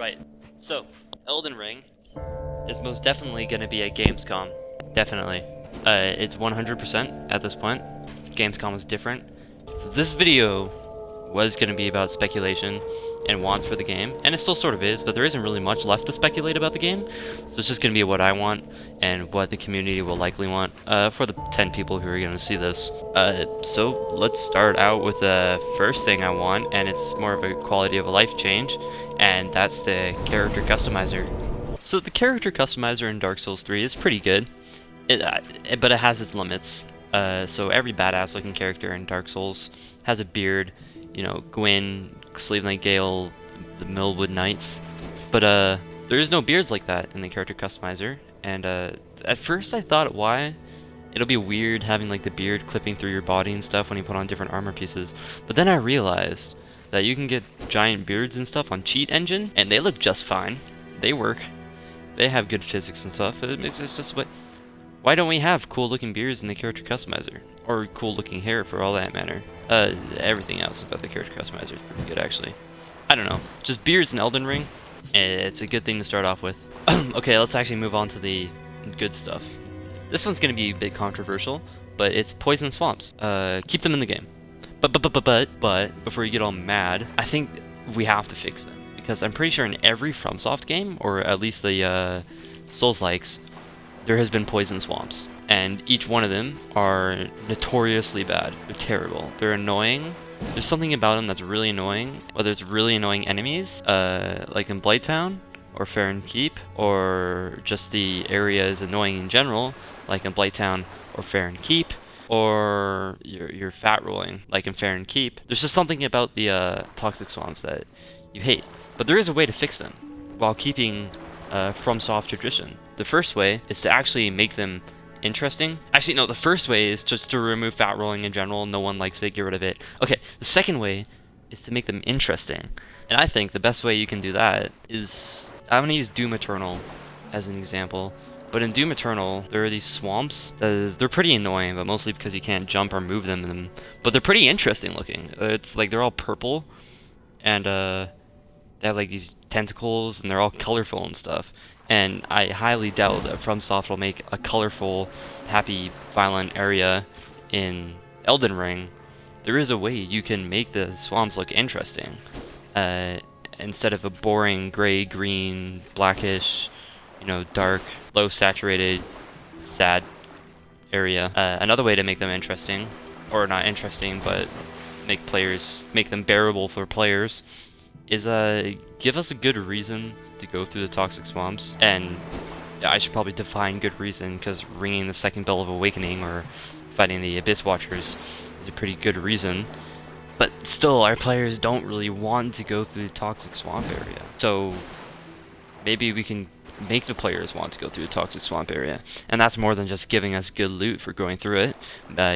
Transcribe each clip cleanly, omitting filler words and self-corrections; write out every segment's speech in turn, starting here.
Right. So, Elden Ring is most definitely going to be at Gamescom. Definitely. It's 100% at this point. Gamescom is different. So this video was going to be about speculation and wants for the game, and it still sort of is, but there isn't really much left to speculate about the game, so it's just going to be what I want and what the community will likely want for the 10 people who are going to see this. So let's start out with the first thing I want, and it's more of a quality of a life change, and that's the character customizer. So the character customizer in Dark Souls 3 is pretty good, but it has its limits. So every badass looking character in Dark Souls has a beard, you know, Gwyn, Slave Knight Gale, the Millwood Knights, but there is no beards like that in the character customizer, and at first I thought why? It'll be weird having like the beard clipping through your body and stuff when you put on different armor pieces, but then I realized that you can get giant beards and stuff on Cheat Engine, and they look just fine. They work. They have good physics and stuff. It's just what. Why don't we have cool looking beards in the character customizer? Or cool looking hair for all that matter. Everything else about the character customizer is pretty good actually. I don't know. Just beards in Elden Ring, it's a good thing to start off with. Okay, let's actually move on to the good stuff. This one's gonna be a bit controversial, but it's poison swamps. Keep them in the game. But before you get all mad, I think we have to fix them. Because I'm pretty sure in every FromSoft game, or at least the Souls-likes, there has been poison swamps, and each one of them are notoriously bad. They're terrible. They're annoying. There's something about them that's really annoying, whether it's really annoying enemies, like in Blighttown, or Fair Keep, or just the area is annoying in general, like in Blighttown or Fair Keep, or you're fat rolling, like in Fair Keep. There's just something about the toxic swamps that you hate, but there is a way to fix them while keeping FromSoft tradition. The first way is to actually make them interesting. Actually, no, the first way is just to remove fat rolling in general. No one likes it, get rid of it. Okay, the second way is to make them interesting. And I think the best way you can do that is, I'm going to use Doom Eternal as an example. But in Doom Eternal, there are these swamps. They're pretty annoying, but mostly because you can't jump or move them. But they're pretty interesting looking. It's like they're all purple, and they have like these tentacles, and they're all colorful and stuff. And I highly doubt that FromSoft will make a colorful, happy, violent area in Elden Ring. There is a way you can make the swamps look interesting. Instead of a boring gray, green, blackish, you know, dark, low saturated, sad area. Another way to make them interesting, or not interesting, but make them bearable for players, is give us a good reason to go through the toxic swamps. And I should probably define good reason, because ringing the second bell of awakening or fighting the Abyss Watchers is a pretty good reason. But still, our players don't really want to go through the toxic swamp area. So maybe we can make the players want to go through the toxic swamp area, and that's more than just giving us good loot for going through it.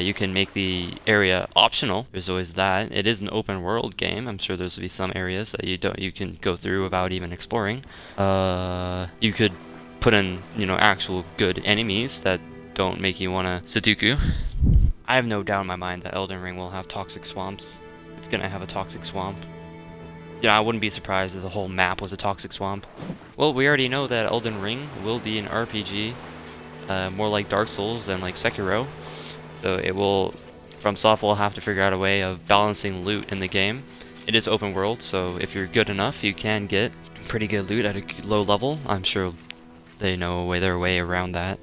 You can make the area optional. There's always that. It is an open world game. I'm sure there's be some areas that you can go through without even exploring. You could put in, you know, actual good enemies that don't make you want to Sudoku. I have no doubt in my mind that Elden Ring will have toxic swamps. It's gonna have a toxic swamp. You know, I wouldn't be surprised if the whole map was a toxic swamp. Well, we already know that Elden Ring will be an RPG, more like Dark Souls than like Sekiro. So FromSoft will have to figure out a way of balancing loot in the game. It is open world, so if you're good enough, you can get pretty good loot at a low level. I'm sure they know their way around that.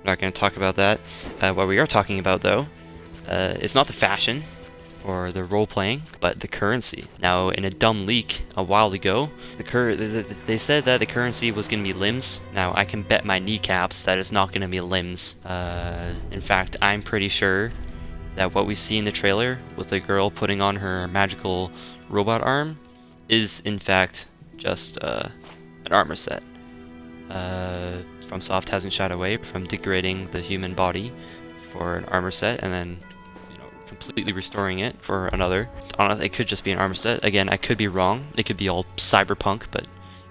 I'm not going to talk about that. What we are talking about, though, is not the fashion or the role-playing, but the currency. Now, in a dumb leak a while ago, they said that the currency was going to be limbs. Now, I can bet my kneecaps that it's not going to be limbs. In fact, I'm pretty sure that what we see in the trailer with the girl putting on her magical robot arm is, in fact, just an armor set. FromSoft hasn't shied away from degrading the human body for an armor set, and then completely restoring it for another. Honestly, it could just be an armor set. Again, I could be wrong. It could be all cyberpunk, but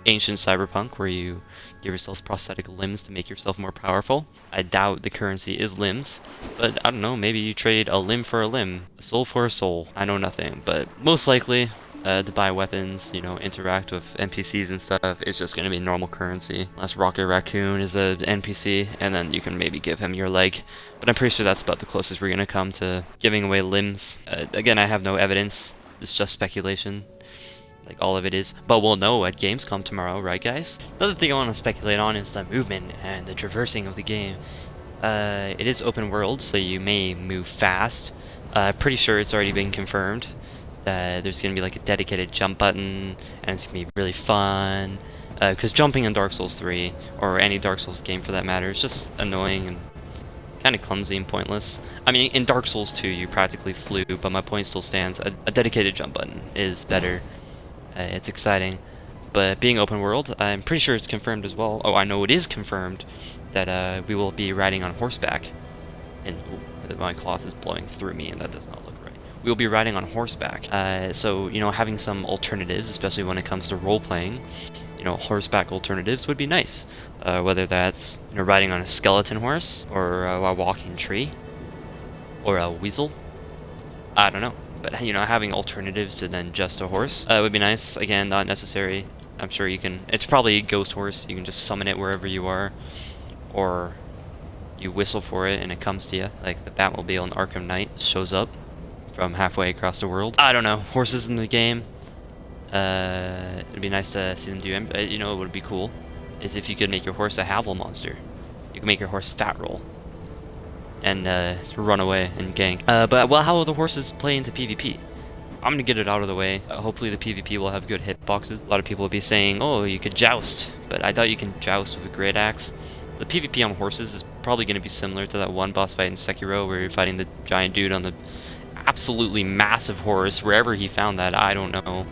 ancient cyberpunk, where you give yourself prosthetic limbs to make yourself more powerful. I doubt the currency is limbs, but I don't know, maybe you trade a limb for a limb, a soul for a soul. I know nothing, but most likely to buy weapons, you know, interact with NPCs and stuff, it's just going to be normal currency. Unless Rocket Raccoon is a NPC, and then you can maybe give him your leg. But I'm pretty sure that's about the closest we're going to come to giving away limbs. Again, I have no evidence. It's just speculation. Like, all of it is. But we'll know at Gamescom tomorrow, right, guys? Another thing I want to speculate on is the movement and the traversing of the game. It is open world, so you may move fast. Pretty sure it's already been confirmed. There's going to be like a dedicated jump button, and it's going to be really fun. Because jumping in Dark Souls 3, or any Dark Souls game for that matter, is just annoying and kind of clumsy and pointless. I mean, in Dark Souls 2 you practically flew, but my point still stands. A dedicated jump button is better. It's exciting. But being open world, I'm pretty sure it's confirmed as well. Oh, I know it is confirmed that we will be riding on horseback. And my cloth is blowing through me, and that does not look right. We will be riding on horseback. So, you know, having some alternatives, especially when it comes to role-playing, you know, horseback alternatives would be nice. Whether that's, you know, riding on a skeleton horse, or a walking tree, or a weasel. I don't know. But, you know, having alternatives to then just a horse would be nice. Again, not necessary. I'm sure you can... It's probably a ghost horse. You can just summon it wherever you are. Or you whistle for it and it comes to you. Like the Batmobile in Arkham Knight shows up from halfway across the world. I don't know. Horses in the game. It'd be nice to see them do... you know what would be cool? Is if you could make your horse a Havel monster. You can make your horse fat roll. And run away and gank. But well, how will the horses play into PvP? I'm gonna get it out of the way. Hopefully the PvP will have good hitboxes. A lot of people will be saying, oh, you could joust, but I doubt you can joust with a great axe. The PvP on horses is probably gonna be similar to that one boss fight in Sekiro where you're fighting the giant dude on the absolutely massive horse. Wherever he found that, I don't know.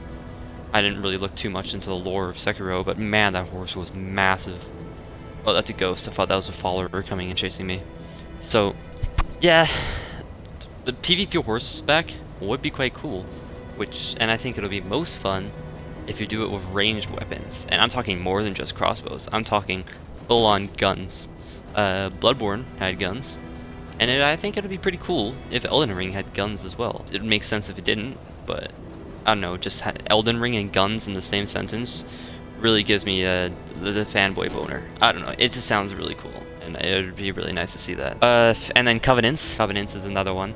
I didn't really look too much into the lore of Sekiro, but man, that horse was massive. Oh, that's a ghost. I thought that was a follower coming and chasing me. So, yeah, the PvP horseback would be quite cool, and I think it'll be most fun if you do it with ranged weapons. And I'm talking more than just crossbows. I'm talking full-on guns. Bloodborne had guns, and I think it'd be pretty cool if Elden Ring had guns as well. It'd make sense if it didn't, but I don't know, just Elden Ring and guns in the same sentence really gives me the fanboy boner. I don't know, it just sounds really cool. And it would be really nice to see that. And then Covenants. Covenants is another one.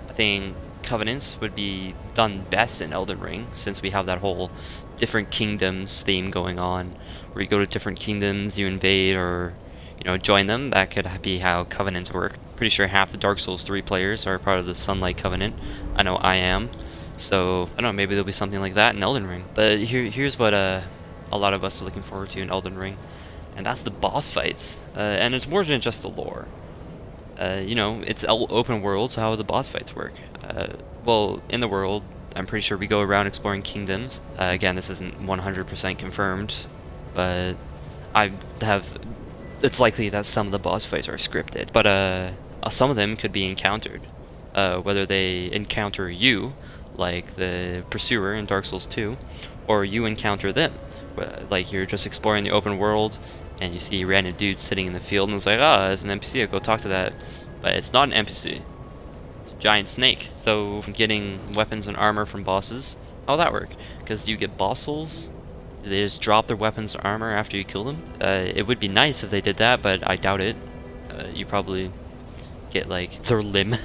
I think Covenants would be done best in Elden Ring, since we have that whole different kingdoms theme going on, where you go to different kingdoms, you invade, or, you know, join them. That could be how Covenants work. Pretty sure half the Dark Souls 3 players are part of the Sunlight Covenant. I know I am. So, I don't know, maybe there'll be something like that in Elden Ring. But here's what a lot of us are looking forward to in Elden Ring. And that's the boss fights. And it's more than just the lore. You know, it's open world, so how do the boss fights work? Well, in the world, I'm pretty sure we go around exploring kingdoms. Again, this isn't 100% confirmed, but it's likely that some of the boss fights are scripted. But some of them could be encountered. Whether they encounter you, like the Pursuer in Dark Souls 2, or you encounter them. Like you're just exploring the open world, and you see random dudes sitting in the field, and it's like, oh, it's an NPC, I'll go talk to that. But it's not an NPC. It's a giant snake. So, getting weapons and armor from bosses, how will that work? Because do you get boss souls? Do they just drop their weapons and armor after you kill them? It would be nice if they did that, but I doubt it. You probably get, like, their limb,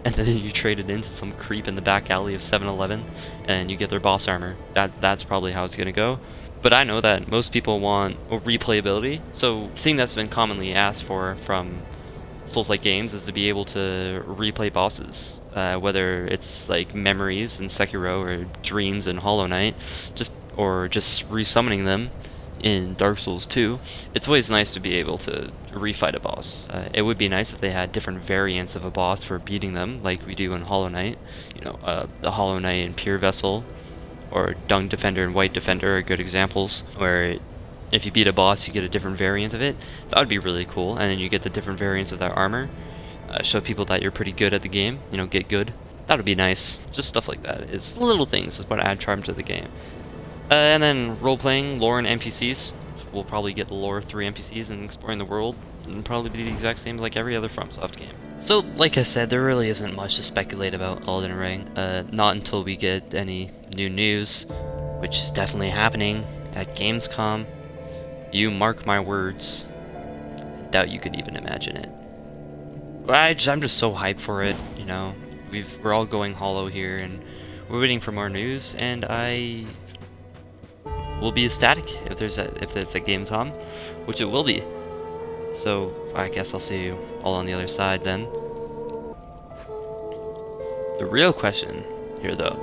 and then you trade it into some creep in the back alley of 7-Eleven, and you get their boss armor. That's probably how it's gonna go. But I know that most people want replayability, so the thing that's been commonly asked for from Souls-like games is to be able to replay bosses. Whether it's like memories in Sekiro or dreams in Hollow Knight, or just resummoning them in Dark Souls 2, it's always nice to be able to refight a boss. It would be nice if they had different variants of a boss for beating them, like we do in Hollow Knight. You know, the Hollow Knight and Pure Vessel, or Dung Defender and White Defender are good examples, where if you beat a boss you get a different variant of it. That would be really cool, and then you get the different variants of that armor. Show people that you're pretty good at the game, you know, get good. That would be nice. Just stuff like that. It's little things is what add charm to the game. And then role-playing, lore and NPCs. We'll probably get the lore of 3 NPCs and exploring the world, and probably be the exact same like every other FromSoft game. So, like I said, there really isn't much to speculate about Elden Ring. Not until we get any new news, which is definitely happening at Gamescom. You mark my words. I doubt you could even imagine it. But I'm just so hyped for it, you know. We're all going hollow here, and we're waiting for more news, and I will be ecstatic if there's a Gamescom, which it will be. So I guess I'll see you all on the other side then. The real question here, though,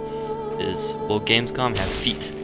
is will Gamescom have feet?